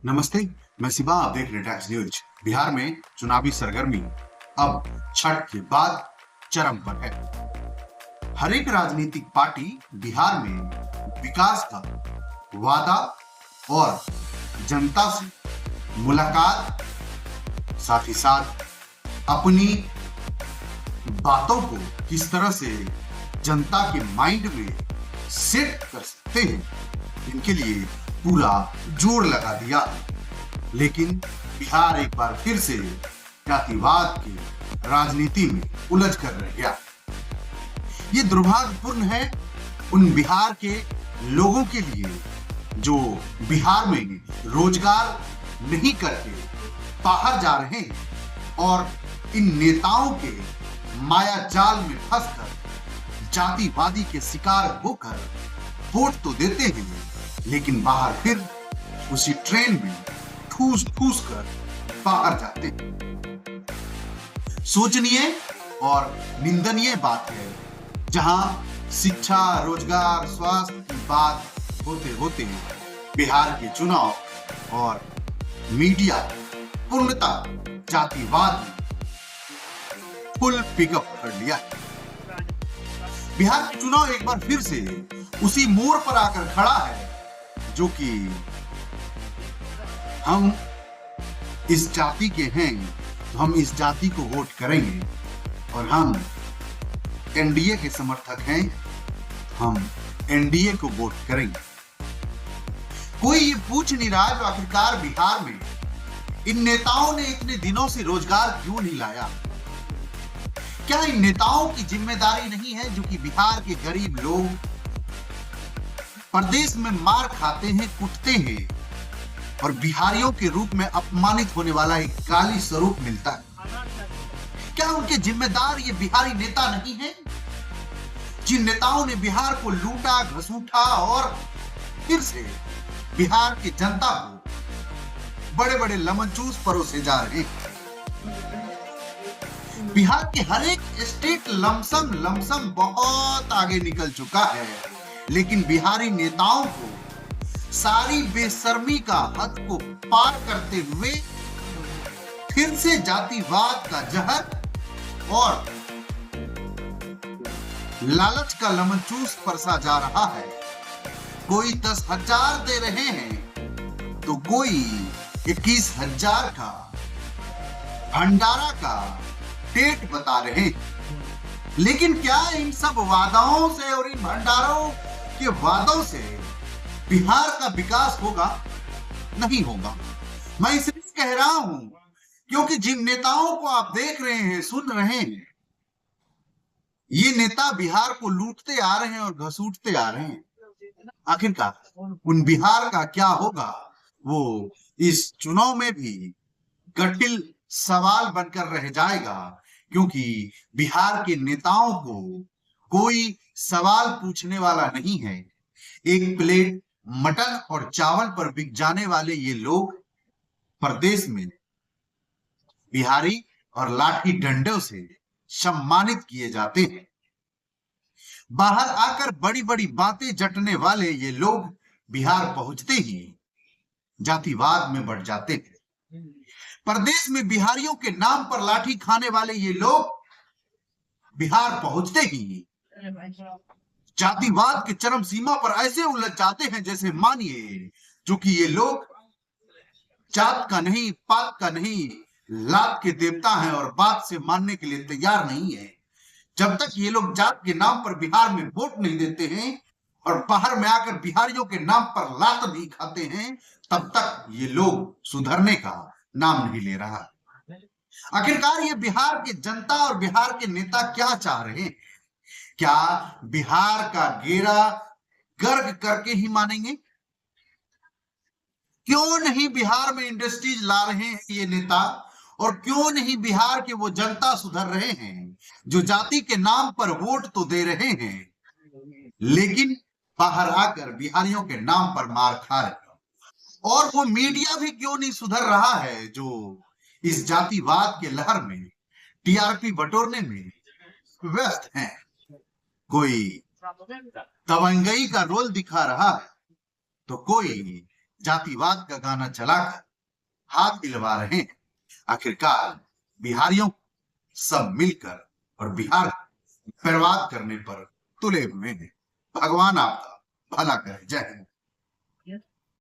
नमस्ते, मैं शिवा, आप देख रहे हैं टैक्स न्यूज। बिहार में चुनावी सरगर्मी अब छठ के बाद चरम पर है। हर एक राजनीतिक पार्टी बिहार में विकास का वादा और जनता से मुलाकात, साथ ही साथ अपनी बातों को किस तरह से जनता के माइंड में सेट कर सकते हैं, इनके लिए पूरा जोर लगा दिया। लेकिन बिहार एक बार फिर से जातिवाद की राजनीति में उलझ कर रह गया। ये दुर्भाग्यपूर्ण है उन बिहार के लोगों के लिए जो बिहार में रोजगार नहीं करके बाहर जा रहे हैं और इन नेताओं के माया जाल में फंसकर जातिवादी के शिकार होकर वोट तो देते हैं, लेकिन बाहर फिर उसी ट्रेन में ठूस ठूस कर बाहर जाते हैं। सोचनीय और निंदनीय बात है, जहां शिक्षा, रोजगार, स्वास्थ्य की बात होते होते बिहार के चुनाव और मीडिया पूर्णतः जातिवाद ने फुल पिकअप कर लिया। बिहार के चुनाव एक बार फिर से उसी मोड़ पर आकर खड़ा है जो कि हम इस जाति के हैं, तो हम इस जाति को वोट करेंगे, और हम एनडीए के समर्थक हैं, हम एनडीए को वोट करेंगे। कोई ये पूछ नहीं रहा जो आखिरकार बिहार में इन नेताओं ने इतने दिनों से रोजगार क्यों नहीं लाया। क्या इन नेताओं की जिम्मेदारी नहीं है जो कि बिहार के गरीब लोग प्रदेश में मार खाते हैं, कुटते हैं और बिहारियों के रूप में अपमानित होने वाला एक गाली स्वरूप मिलता है। क्या उनके जिम्मेदार ये बिहारी नेता नहीं है, जिन नेताओं ने बिहार को लूटा, घसूटा और फिर से बिहार की जनता को बड़े बड़े लमनचूस परोसे जा रहे हैं। बिहार के हर एक स्टेट लमसम बहुत आगे निकल चुका है, लेकिन बिहारी नेताओं को सारी बेशर्मी का हद को पार करते हुए फिर से जातिवाद का जहर और लालच का लमनचूस परसा जा रहा है। कोई 10,000 दे रहे हैं तो कोई 21,000 का भंडारा का पेट बता रहे हैं। लेकिन क्या इन सब वादाओं से और इन भंडारों के वादों से बिहार का विकास होगा? नहीं होगा। मैं इसलिए कह रहा हूं क्योंकि जिन नेताओं को आप देख रहे हैं, सुन रहे हैं, ये नेता बिहार को लूटते आ रहे हैं और घसूटते आ रहे हैं। आखिरकार उन बिहार का क्या होगा, वो इस चुनाव में भी कठिन सवाल बनकर रह जाएगा, क्योंकि बिहार के नेताओं को कोई सवाल पूछने वाला नहीं है। एक प्लेट मटन और चावल पर बिक जाने वाले ये लोग प्रदेश में बिहारी और लाठी डंडों से सम्मानित किए जाते हैं। बाहर आकर बड़ी बड़ी बातें जटने वाले ये लोग बिहार पहुंचते ही जातिवाद में बढ़ जाते हैं। प्रदेश में बिहारियों के नाम पर लाठी खाने वाले ये लोग बिहार पहुंचते ही जातिवाद के चरम सीमा पर ऐसे उलझ जाते हैं जैसे मानिए जो कि ये लोग जात का नहीं, पात का नहीं, लात के देवता हैं और बात से मानने के लिए तैयार नहीं है। जब तक ये लोग जात के नाम पर बिहार में वोट नहीं देते हैं और बाहर में आकर बिहारियों के नाम पर लात नहीं खाते हैं, तब तक ये लोग सुधरने का नाम नहीं ले रहा। आखिरकार ये बिहार की जनता और बिहार के नेता क्या चाह रहे हैं? क्या बिहार का गेरा गर्ग करके ही मानेंगे? क्यों नहीं बिहार में इंडस्ट्रीज ला रहे हैं ये नेता, और क्यों नहीं बिहार के वो जनता सुधर रहे हैं जो जाति के नाम पर वोट तो दे रहे हैं, लेकिन बाहर आकर बिहारियों के नाम पर मार खा रहे हैं? और वो मीडिया भी क्यों नहीं सुधर रहा है जो इस जातिवाद के लहर में टीआरपी बटोरने में व्यस्त हैं? कोई दबंगई का रोल दिखा रहा है तो कोई जातिवाद का गाना चलाकर हाथ मिलवा रहे हैं। आखिरकार बिहारियों सब मिलकर और बिहार बर्बाद करने पर तुले हुए हैं। भगवान आपका भला करे। जय हिंद।